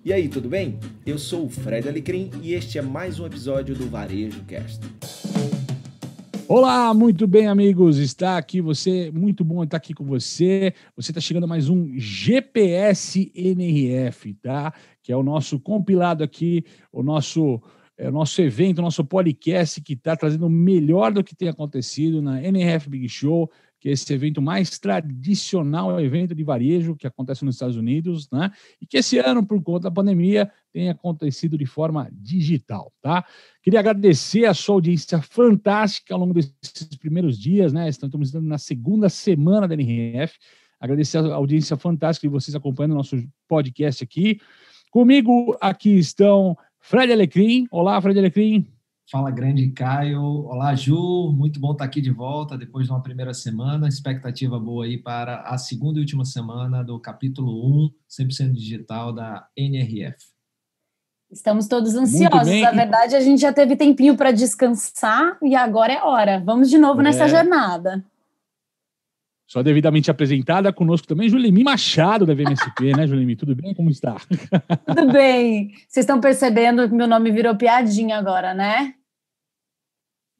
E aí, tudo bem? Eu sou o Fred Alecrim e este é mais um episódio do Varejo Cast. Olá, muito bem, amigos. Está aqui você, muito bom estar aqui com você. Você está chegando a mais um GPS NRF, tá? Que é o nosso compilado aqui, o nosso evento, o nosso podcast que está trazendo o melhor do que tem acontecido na NRF Big Show, que é esse evento mais tradicional, é o evento de varejo que acontece nos Estados Unidos, né? E que esse ano, por conta da pandemia, tem acontecido de forma digital, tá? Queria agradecer a sua audiência fantástica ao longo desses primeiros dias, né? Estamos na segunda semana da NRF. Agradecer a audiência fantástica de vocês acompanhando o nosso podcast aqui. Comigo aqui estão Fred Alecrim. Olá, Fred Alecrim. Fala, grande Caio. Olá, Ju. Muito bom estar aqui de volta depois de uma primeira semana. Expectativa boa aí para a segunda e última semana do capítulo 1, 100% digital da NRF. Estamos todos ansiosos. Na verdade, a gente já teve tempinho para descansar e agora é hora. Vamos de novo nessa jornada. Só devidamente apresentada, conosco também, Julemi Machado, da VMSP, né, Julemi? Tudo bem? Como está? Tudo bem. Vocês estão percebendo que meu nome virou piadinha agora, né?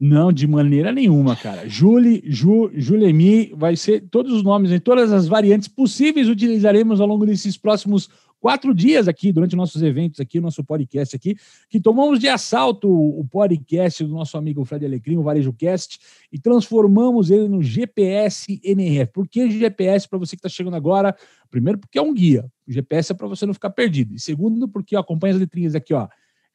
Não, de maneira nenhuma, cara. Julemi, vai ser todos os nomes, em todas as variantes possíveis utilizaremos ao longo desses próximos 4 dias aqui, durante nossos eventos aqui, o nosso podcast aqui, que tomamos de assalto o podcast do nosso amigo Fred Alecrim, o Varejo Cast, e transformamos ele no GPS NRF. Por que GPS para você que está chegando agora? Primeiro, porque é um guia. O GPS é para você não ficar perdido. E segundo, porque acompanha as letrinhas aqui, ó.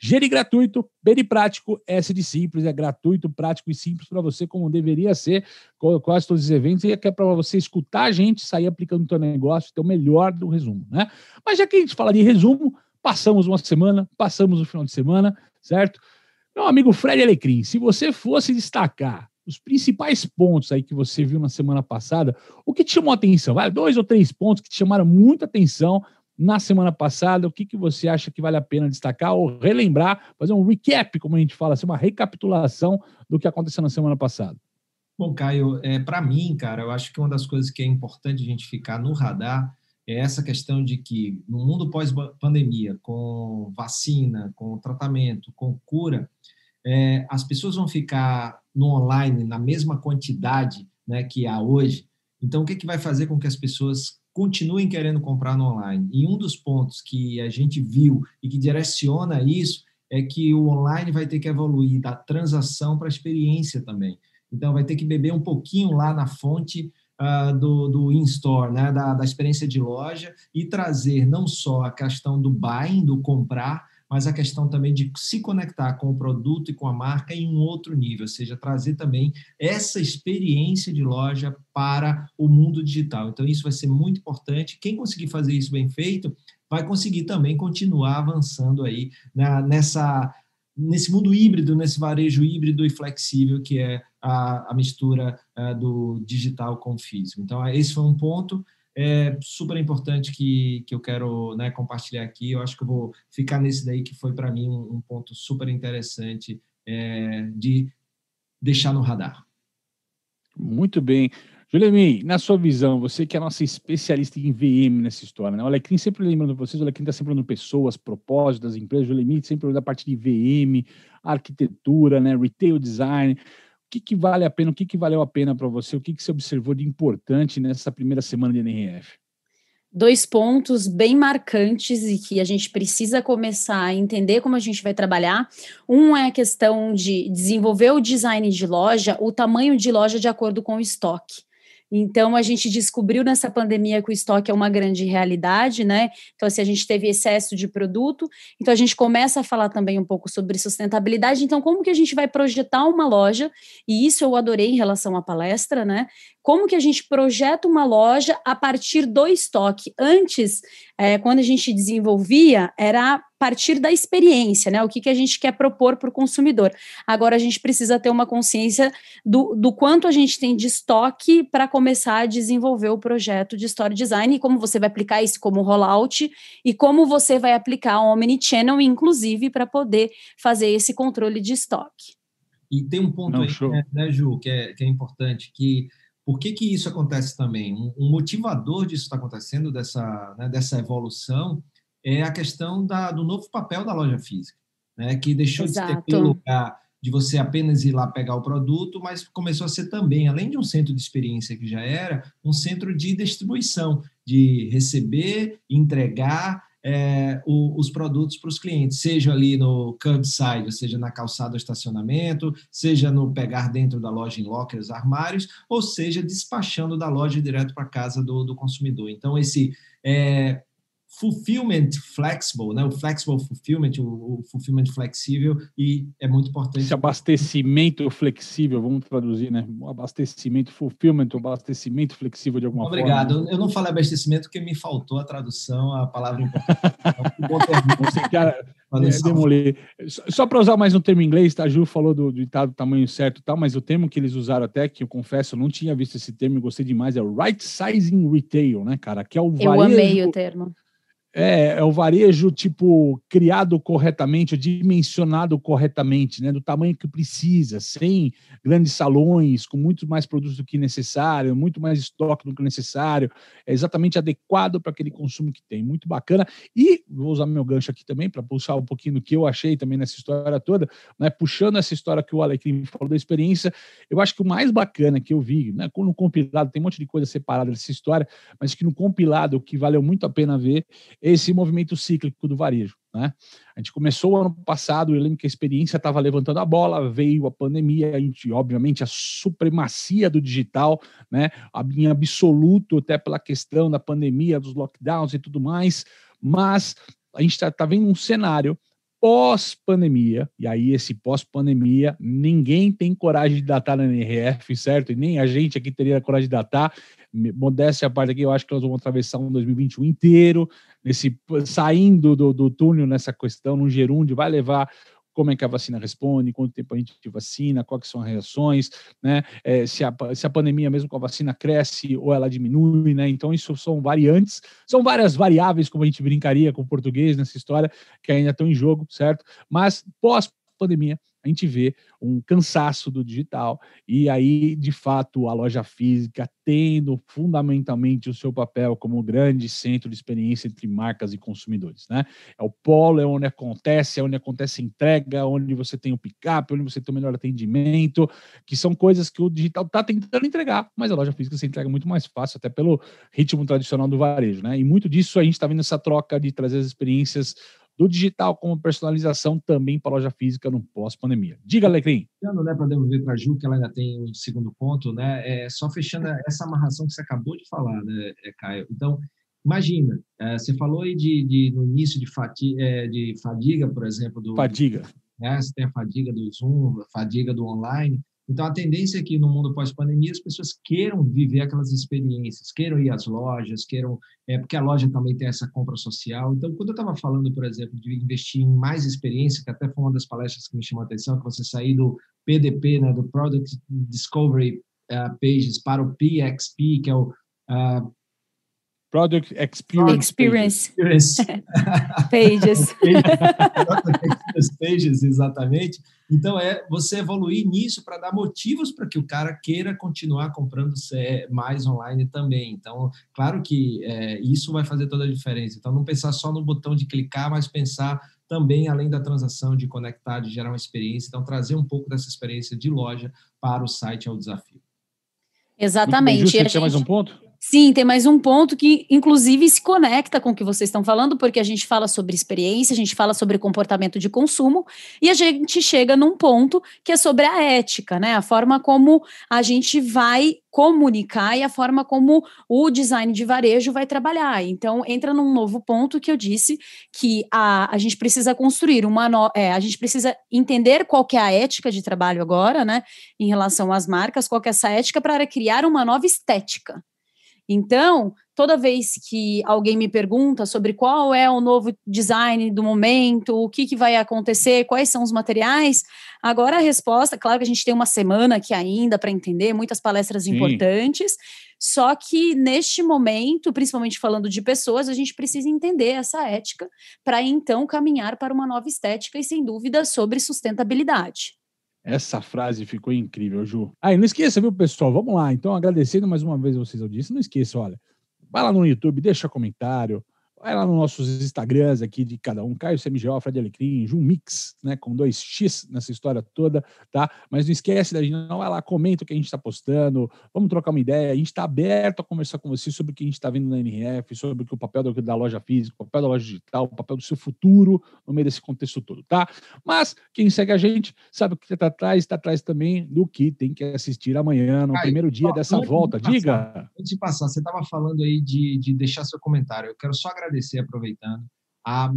G de gratuito, B de prático, S de simples, é gratuito, prático e simples para você, como deveria ser quase todos os eventos, e é para você escutar a gente, sair aplicando no seu negócio, ter o melhor do resumo, né? Mas já que a gente fala de resumo, passamos uma semana, passamos o final de semana, certo? Meu amigo Fred Alecrim, se você fosse destacar os principais pontos aí que você viu na semana passada, o que te chamou a atenção? Vai, 2 ou 3 pontos que te chamaram muita atenção na semana passada, o que você acha que vale a pena destacar ou relembrar, fazer um recap, como a gente fala, assim, uma recapitulação do que aconteceu na semana passada? Bom, Caio, para mim, cara, eu acho que uma das coisas que é importante a gente ficar no radar é essa questão de que no mundo pós-pandemia, com vacina, com tratamento, com cura, as pessoas vão ficar no online na mesma quantidade, né, que há hoje. Então, o que vai fazer com que as pessoas continuem querendo comprar no online? E um dos pontos que a gente viu e que direciona isso é que o online vai ter que evoluir da transação para a experiência também. Então, vai ter que beber um pouquinho lá na fonte do in-store, né, da experiência de loja, e trazer não só a questão do buying, do comprar, mas a questão também de se conectar com o produto e com a marca em um outro nível, ou seja, trazer também essa experiência de loja para o mundo digital. Então, isso vai ser muito importante. Quem conseguir fazer isso bem feito vai conseguir também continuar avançando aí nesse mundo híbrido, nesse varejo híbrido e flexível que é a mistura do digital com o físico. Então, esse foi um ponto super importante que eu quero, né, compartilhar aqui. Eu acho que eu vou ficar nesse daí, que foi para mim um ponto super interessante de deixar no radar. Muito bem. Julemi, na sua visão, você que é a nossa especialista em VM nessa história, né? O Alecrim sempre lembrando vocês, o Alecrim está sempre olhando pessoas, propósitos das empresas, o Julemi sempre olhando a parte de VM, arquitetura, né, retail design. O que vale a pena, o que valeu a pena para você, o que você observou de importante nessa primeira semana de NRF? 2 pontos bem marcantes e que a gente precisa começar a entender como a gente vai trabalhar. Um é a questão de desenvolver o design de loja, o tamanho de loja de acordo com o estoque. Então, a gente descobriu nessa pandemia que o estoque é uma grande realidade, né? Então, assim, a gente teve excesso de produto, então a gente começa a falar também um pouco sobre sustentabilidade. Então, como que a gente vai projetar uma loja, e isso eu adorei em relação à palestra, né? Como que a gente projeta uma loja a partir do estoque? Antes, quando a gente desenvolvia, era a partir da experiência, né? O que a gente quer propor para o consumidor. Agora a gente precisa ter uma consciência do quanto a gente tem de estoque para começar a desenvolver o projeto de Store Design e como você vai aplicar isso como rollout e como você vai aplicar o Omnichannel, inclusive, para poder fazer esse controle de estoque. E tem um ponto aí, né, Ju, que é importante, que por que isso acontece também? Um motivador disso está acontecendo, dessa evolução, é a questão do novo papel da loja física, né? Que deixou de ter Exato. aquele lugar de você apenas ir lá pegar o produto, mas começou a ser também, além de um centro de experiência que já era, um centro de distribuição, de receber, entregar os produtos para os clientes, seja ali no curbside, seja na calçada do estacionamento, seja no pegar dentro da loja em lockers, armários, ou seja, despachando da loja direto para a casa do consumidor. Então, esse fulfillment flexible, né? O flexible fulfillment, o fulfillment flexível, e é muito importante. Esse abastecimento flexível, vamos traduzir, né? O abastecimento, fulfillment, o abastecimento flexível de alguma forma. Obrigado. Eu não falei abastecimento porque me faltou a tradução, a palavra importante. Demolei. Só para usar mais um termo em inglês, tá? A Ju falou do tamanho certo e tal, mas o termo que eles usaram até, que eu confesso, eu não tinha visto esse termo e gostei demais, é o right sizing retail, né, cara? Que é o varejo. Eu amei o termo. É o varejo, tipo, criado corretamente, dimensionado corretamente, né, do tamanho que precisa, sem grandes salões, com muito mais produtos do que necessário, muito mais estoque do que necessário, é exatamente adequado para aquele consumo que tem, muito bacana. E vou usar meu gancho aqui também para puxar um pouquinho do que eu achei também nessa história toda, né, puxando essa história que o Alecrim falou da experiência, eu acho que o mais bacana que eu vi, né, no compilado, tem um monte de coisa separada dessa história, mas que no compilado, o que valeu muito a pena ver, esse movimento cíclico do varejo, né? A gente começou ano passado, eu lembro que a experiência estava levantando a bola, veio a pandemia, obviamente a supremacia do digital, né? Em absoluto, até pela questão da pandemia, dos lockdowns e tudo mais, mas a gente está vendo um cenário pós-pandemia, e aí esse pós-pandemia, ninguém tem coragem de datar na NRF, certo? E nem a gente aqui teria coragem de datar. Modéstia à parte aqui, eu acho que nós vamos atravessar um 2021 inteiro, saindo do túnel nessa questão, num gerúndio, vai levar como é que a vacina responde, quanto tempo a gente vacina, quais são as reações, né? Se a pandemia, mesmo com a vacina, cresce ou ela diminui, né? Então, isso são variantes, são várias variáveis, como a gente brincaria com o português nessa história, que ainda estão em jogo, certo? Mas, pós-pandemia, a gente vê um cansaço do digital e aí, de fato, a loja física tendo fundamentalmente o seu papel como grande centro de experiência entre marcas e consumidores, né? É o polo, é onde acontece a entrega, onde você tem o pick-up, onde você tem o melhor atendimento, que são coisas que o digital está tentando entregar, mas a loja física se entrega muito mais fácil, até pelo ritmo tradicional do varejo, né? E muito disso a gente está vendo essa troca de trazer as experiências do digital como personalização também para a loja física no pós-pandemia. Diga, Alecrim. Né, para devolver para a Ju, que ela ainda tem um segundo ponto, né? Só fechando essa amarração que você acabou de falar, né, Caio? Então, imagina, você falou aí no início de fadiga, por exemplo. Fadiga. Você tem a fadiga do Zoom, a fadiga do online. Então, a tendência é que no mundo pós-pandemia as pessoas queiram viver aquelas experiências, queiram ir às lojas, porque a loja também tem essa compra social. Então, quando eu estava falando, por exemplo, de investir em mais experiência, que até foi uma das palestras que me chamou a atenção, que você sair do PDP, né, do Product Discovery Pages, para o PXP, que é o Product Experience Pages. Pages, exatamente. Então, você evoluir nisso para dar motivos para que o cara queira continuar comprando mais online também. Então, claro que isso vai fazer toda a diferença. Então, não pensar só no botão de clicar, mas pensar também, além da transação, de conectar, de gerar uma experiência. Então, trazer um pouco dessa experiência de loja para o site é o desafio. Exatamente. Você tinha mais um ponto? Sim, tem mais um ponto que, inclusive, se conecta com o que vocês estão falando, porque a gente fala sobre experiência, a gente fala sobre comportamento de consumo, e a gente chega num ponto que é sobre a ética, né? A forma como a gente vai comunicar e a forma como o design de varejo vai trabalhar. Então, entra num novo ponto que eu disse que a gente precisa construir a gente precisa entender qual que é a ética de trabalho agora, né? Em relação às marcas, qual que é essa ética para criar uma nova estética. Então, toda vez que alguém me pergunta sobre qual é o novo design do momento, o que vai acontecer, quais são os materiais, agora a resposta, claro que a gente tem uma semana aqui ainda para entender, muitas palestras importantes, só que neste momento, principalmente falando de pessoas, a gente precisa entender essa ética para então caminhar para uma nova estética e, sem dúvida, sobre sustentabilidade. Essa frase ficou incrível, Ju. E não esqueça, viu, pessoal? Vamos lá. Então, agradecendo mais uma vez vocês ao disso. Não esqueça, olha, vai lá no YouTube, deixa comentário, vai lá nos nossos Instagrams aqui de cada um, Caio CMGO, Fred Alecrim, Junmix, né, com 2x nessa história toda, tá? Mas não esquece da gente, não, vai lá, comenta o que a gente está postando, vamos trocar uma ideia, a gente está aberto a conversar com você sobre o que a gente está vendo na NRF, sobre o papel da loja física, o papel da loja digital, o papel do seu futuro no meio desse contexto todo, tá? Mas quem segue a gente sabe o que está atrás também do que tem que assistir amanhã, no primeiro dia dessa volta. Diga! Antes de passar, você estava falando aí de deixar seu comentário. Eu quero só agradecer, aproveitando, a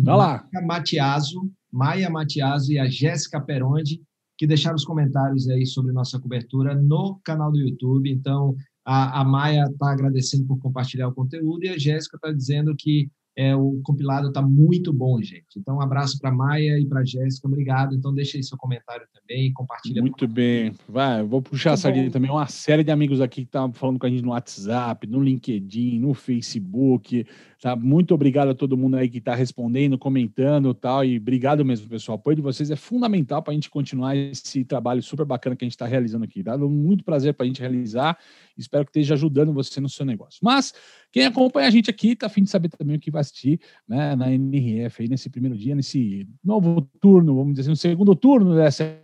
Maia Matiaso e a Jéssica Perondi, que deixaram os comentários aí sobre nossa cobertura no canal do YouTube. Então, a Maia está agradecendo por compartilhar o conteúdo e a Jéssica está dizendo que o compilado está muito bom, gente. Então, um abraço para a Maia e para a Jéssica. Obrigado. Então, deixa aí seu comentário também, compartilha. Muito bem. Vai, vou puxar a sardinha também. Uma série de amigos aqui que estavam falando com a gente no WhatsApp, no LinkedIn, no Facebook. Tá? Muito obrigado a todo mundo aí que está respondendo, comentando e tal. E obrigado mesmo, pessoal. O apoio de vocês é fundamental para a gente continuar esse trabalho super bacana que a gente está realizando aqui. Dá muito prazer para a gente realizar. Espero que esteja ajudando você no seu negócio. Mas quem acompanha a gente aqui está a fim de saber também o que vai assistir, né, na NRF aí nesse primeiro dia, nesse novo turno, vamos dizer assim, no segundo turno dessa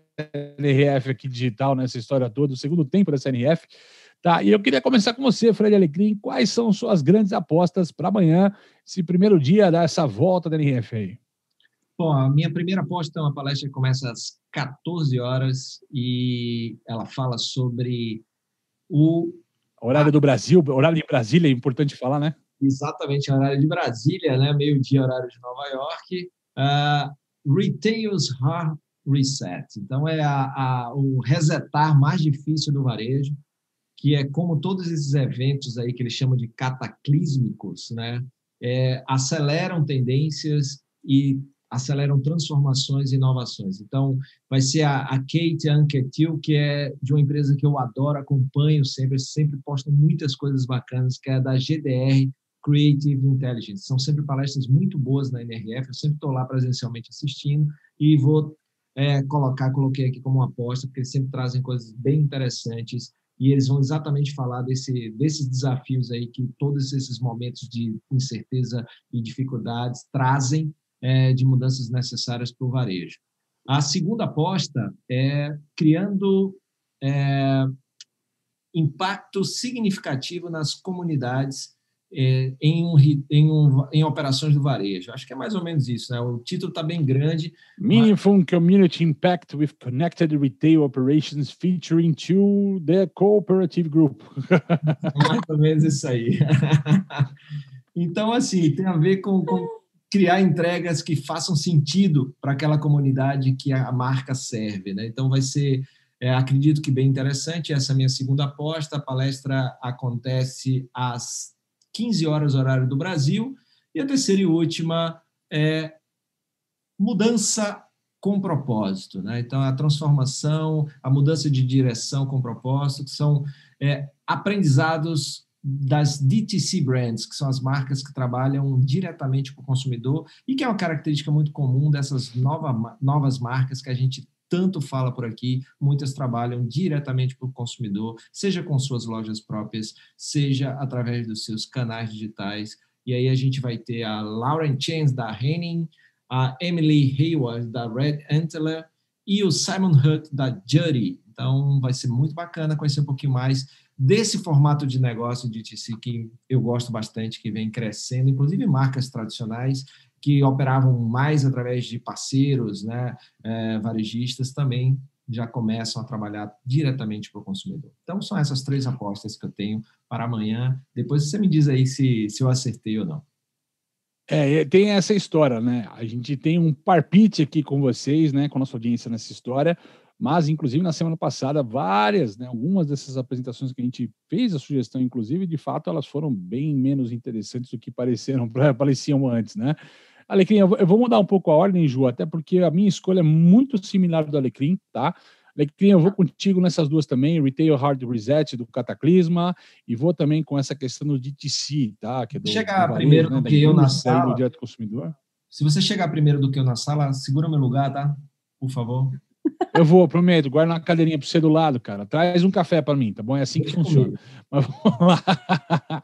NRF aqui digital, nessa história toda, o segundo tempo dessa NRF. Tá, e eu queria começar com você, Fred Alecrim. Quais são suas grandes apostas para amanhã, esse primeiro dia dessa volta da NRF aí? Bom, a minha primeira aposta é uma palestra que começa às 14 horas e ela fala sobre o horário do Brasil, horário de Brasília, é importante falar, né? Exatamente, horário de Brasília, né? Meio-dia, horário de Nova York. Retail's Hard Reset. Então, é o resetar mais difícil do varejo, que é como todos esses eventos aí que eles chamam de cataclísmicos, né? Aceleram tendências e aceleram transformações e inovações. Então, vai ser a Kate Anquetil, que é de uma empresa que eu adoro, acompanho sempre posta muitas coisas bacanas, que é da GDR Creative Intelligence. São sempre palestras muito boas na NRF, eu sempre estou lá presencialmente assistindo e vou coloquei aqui como uma aposta, porque eles sempre trazem coisas bem interessantes e eles vão exatamente falar desses desafios aí que todos esses momentos de incerteza e dificuldades trazem de mudanças necessárias para o varejo. A segunda aposta é criando impacto significativo nas comunidades em operações do varejo. Acho que é mais ou menos isso, né? O título está bem grande. Meaningful Community Impact with Connected Retail Operations featuring to the Cooperative Group. Mais ou menos isso aí. Então, assim, tem a ver com criar entregas que façam sentido para aquela comunidade que a marca serve, né? Então, vai ser, acredito que bem interessante. Essa é a minha segunda aposta. A palestra acontece às 15 horas, horário do Brasil. E a terceira e última é mudança com propósito, né? Então, a transformação, a mudança de direção com propósito, que são aprendizados das DTC brands, que são as marcas que trabalham diretamente com o consumidor e que é uma característica muito comum dessas novas marcas que a gente tanto fala por aqui. Muitas trabalham diretamente para o consumidor, seja com suas lojas próprias, seja através dos seus canais digitais. E aí a gente vai ter a Lauren Chance, da Henning, a Emily Hayward, da Red Antler, e o Simon Hutt, da Juddy. Então, vai ser muito bacana conhecer um pouquinho mais desse formato de negócio de DTC que eu gosto bastante, que vem crescendo, inclusive marcas tradicionais que operavam mais através de parceiros, né, varejistas, também já começam a trabalhar diretamente para o consumidor. Então, são essas três apostas que eu tenho para amanhã. Depois você me diz aí se eu acertei ou não. Tem essa história, né? A gente tem um palpite aqui com vocês, né, com a nossa audiência nessa história, mas, inclusive, na semana passada, algumas dessas apresentações que a gente fez a sugestão, inclusive, de fato, elas foram bem menos interessantes do que pareciam antes, né? Alecrim, eu vou mudar um pouco a ordem, Ju, até porque a minha escolha é muito similar do Alecrim, tá? Alecrim, eu vou contigo nessas duas também, Retail Hard Reset do Cataclisma, e vou também com essa questão do DTC, tá? Que é do chegar varejo, primeiro do que eu na sala. Do direto consumidor. Se você chegar primeiro do que eu na sala, segura meu lugar, tá? Por favor. Eu vou, prometo, guarda uma cadeirinha para você do lado, cara. Traz um café para mim, tá bom? É assim que funciona. Mas vamos lá.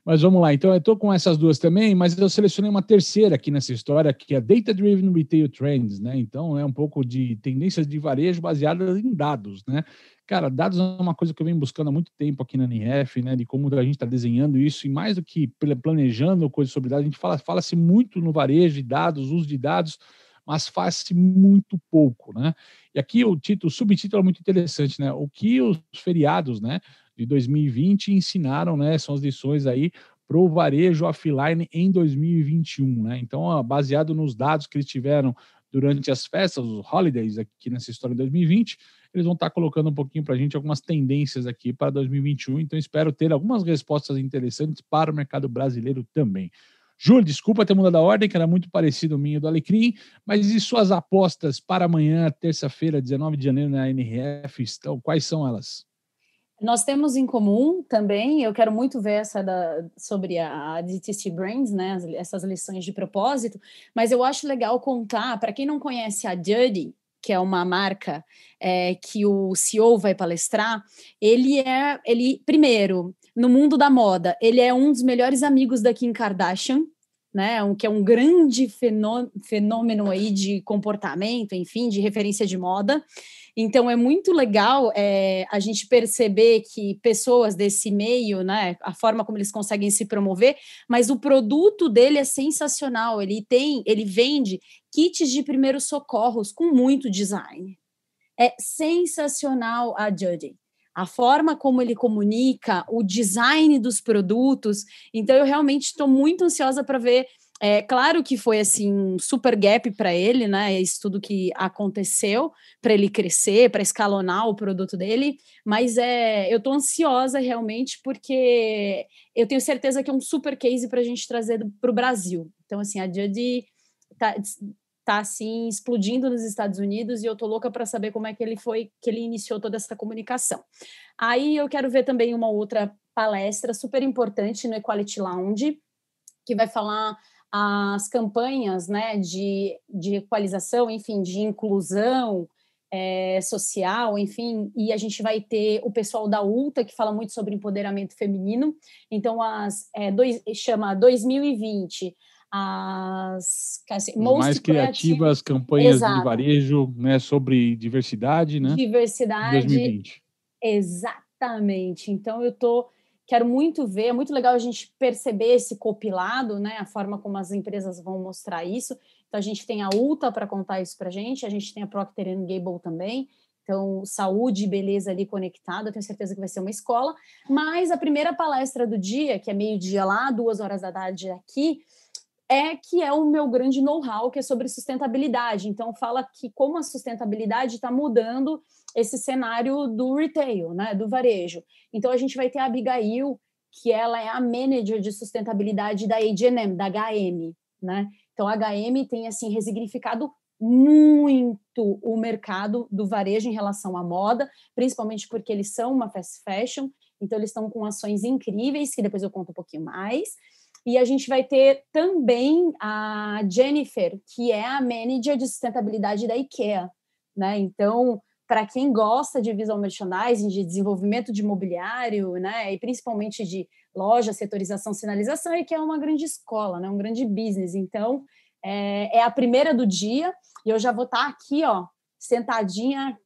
Mas vamos lá. Então, eu estou com essas duas também, mas eu selecionei uma terceira aqui nessa história, que é Data Driven Retail Trends, né? Então, é um pouco de tendências de varejo baseadas em dados, né? Cara, dados é uma coisa que eu venho buscando há muito tempo aqui na NRF, né? De como a gente está desenhando isso, e mais do que planejando coisas sobre dados, a gente fala-se muito no varejo de dados, uso de dados, mas faz-se muito pouco, né? E aqui o subtítulo é muito interessante, né? O que os feriados, né, de 2020 ensinaram, né? São as lições aí para o varejo offline em 2021, né? Então, baseado nos dados que eles tiveram durante as festas, os holidays aqui nessa história de 2020, eles vão estar colocando um pouquinho para a gente algumas tendências aqui para 2021. Então, espero ter algumas respostas interessantes para o mercado brasileiro também. Júlio, desculpa ter mudado a ordem, que era muito parecido o minha do Alecrim, mas e suas apostas para amanhã, terça-feira, 19 de janeiro, na NRF, quais são elas? Nós temos em comum também, eu quero muito ver sobre a DTC Brands, né, essas lições de propósito, mas eu acho legal contar, para quem não conhece a Dirty, que é uma marca que o CEO vai palestrar, ele, primeiro, no mundo da moda, ele é um dos melhores amigos da Kim Kardashian, né, que é um grande fenômeno aí de comportamento, enfim, de referência de moda. Então, é muito legal a gente perceber que pessoas desse meio, né, a forma como eles conseguem se promover, mas o produto dele é sensacional. Ele vende kits de primeiros socorros com muito design. É sensacional a Judge. A forma como ele comunica, o design dos produtos. Então, eu realmente estou muito ansiosa para ver. Claro que foi assim um super gap para ele, né? Isso tudo que aconteceu para ele crescer, para escalonar o produto dele, mas eu estou ansiosa realmente porque eu tenho certeza que é um super case para a gente trazer para o Brasil. Então, assim, a Judge tá assim explodindo nos Estados Unidos e eu tô louca para saber como é que ele iniciou toda essa comunicação. Aí eu quero ver também uma outra palestra super importante no Equality Lounge, que vai falar as campanhas, né, de equalização, enfim, de inclusão social, enfim, e a gente vai ter o pessoal da UTA, que fala muito sobre empoderamento feminino. Então, chama 2020 as mais criativas campanhas de varejo, né, sobre diversidade, né? Diversidade. 2020. Exatamente. Então, quero muito ver, é muito legal a gente perceber esse compilado, né, a forma como as empresas vão mostrar isso. Então, a gente tem a UTA para contar isso para a gente tem a Procter & Gamble também. Então, saúde e beleza ali conectada, eu tenho certeza que vai ser uma escola. Mas a primeira palestra do dia, que é meio-dia lá, 2h da tarde aqui, que é o meu grande know-how, que é sobre sustentabilidade. Então, fala que como a sustentabilidade está mudando esse cenário do retail, né, do varejo. Então, a gente vai ter a Abigail, que ela é a manager de sustentabilidade da H&M, da H&M, né? Então, a H&M tem, assim, resignificado muito o mercado do varejo em relação à moda, principalmente porque eles são uma fast fashion, então eles estão com ações incríveis, que depois eu conto um pouquinho mais. E a gente vai ter também a Jennifer, que é a manager de sustentabilidade da IKEA, né? Então, para quem gosta de visual merchandising, de desenvolvimento de mobiliário, né, e principalmente de loja, setorização, sinalização, a IKEA é uma grande escola, né, um grande business. Então, é a primeira do dia e eu já vou estar aqui, ó, sentadinha,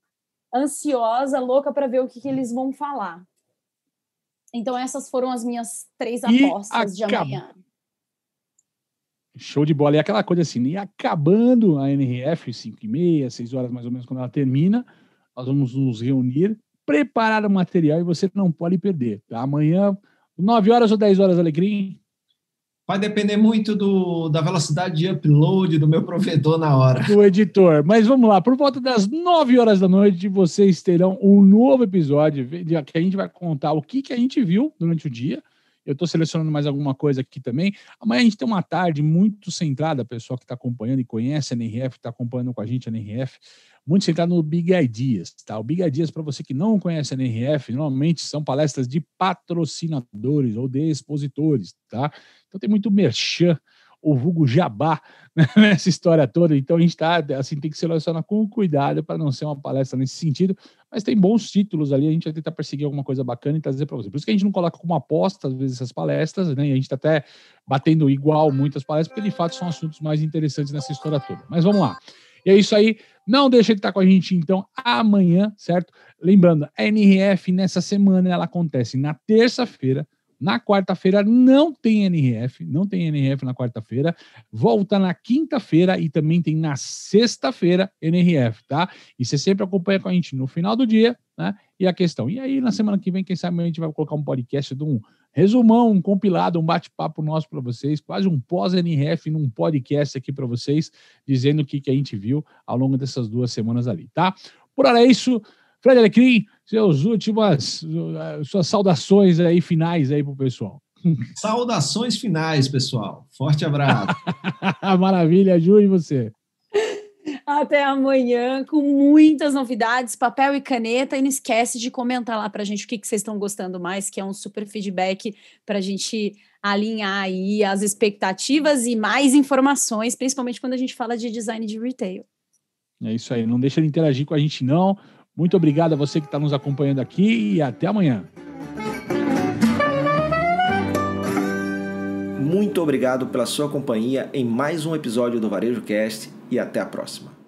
ansiosa, louca para ver o que eles vão falar. Então, essas foram as minhas 3 apostas de amanhã. Show de bola. E aquela coisa assim, e acabando a NRF, 5h30, 6h mais ou menos, quando ela termina, nós vamos nos reunir, preparar o material e você não pode perder. Tá? Amanhã, 9h ou 10h, Alecrim? Vai depender muito da velocidade de upload do meu provedor na hora. Do editor. Mas vamos lá, por volta das 9h da noite, vocês terão um novo episódio que a gente vai contar o que a gente viu durante o dia. Eu estou selecionando mais alguma coisa aqui também. Amanhã a gente tem uma tarde muito centrada, pessoal que está acompanhando e conhece a NRF, está acompanhando com a gente a NRF, muito centrado no Big Ideas. Tá? O Big Ideas, para você que não conhece a NRF, normalmente são palestras de patrocinadores ou de expositores. Tá? Então tem muito merchan, o vulgo jabá, né, nessa história toda. Então a gente tá, assim, tem que selecionar com cuidado para não ser uma palestra nesse sentido, mas tem bons títulos ali, a gente vai tentar perseguir alguma coisa bacana e trazer para você. Por isso que a gente não coloca como aposta, às vezes, essas palestras, né? E a gente está até batendo igual muitas palestras, porque de fato são assuntos mais interessantes nessa história toda. Mas vamos lá. E é isso aí. Não deixa de estar com a gente, então, amanhã, certo? Lembrando, a NRF nessa semana, ela acontece na terça-feira. Na quarta-feira não tem NRF na quarta-feira. Volta na quinta-feira e também tem na sexta-feira NRF, tá? E você sempre acompanha com a gente no final do dia, né? E a questão. E aí, na semana que vem, quem sabe a gente vai colocar um podcast de um resumão, um compilado, um bate-papo nosso para vocês, quase um pós-NRF num podcast aqui para vocês, dizendo o que a gente viu ao longo dessas 2 semanas ali, tá? Por hora é isso. Fred Alecrim, suas saudações aí finais aí pro pessoal. Saudações finais, pessoal. Forte abraço. Maravilha, Ju, e você? Até amanhã, com muitas novidades, papel e caneta, e não esquece de comentar lá pra gente o que vocês estão gostando mais, que é um super feedback pra gente alinhar aí as expectativas e mais informações, principalmente quando a gente fala de design de retail. É isso aí, não deixa de interagir com a gente não. Muito obrigado a você que está nos acompanhando aqui e até amanhã. Muito obrigado pela sua companhia em mais um episódio do Varejo Cast e até a próxima.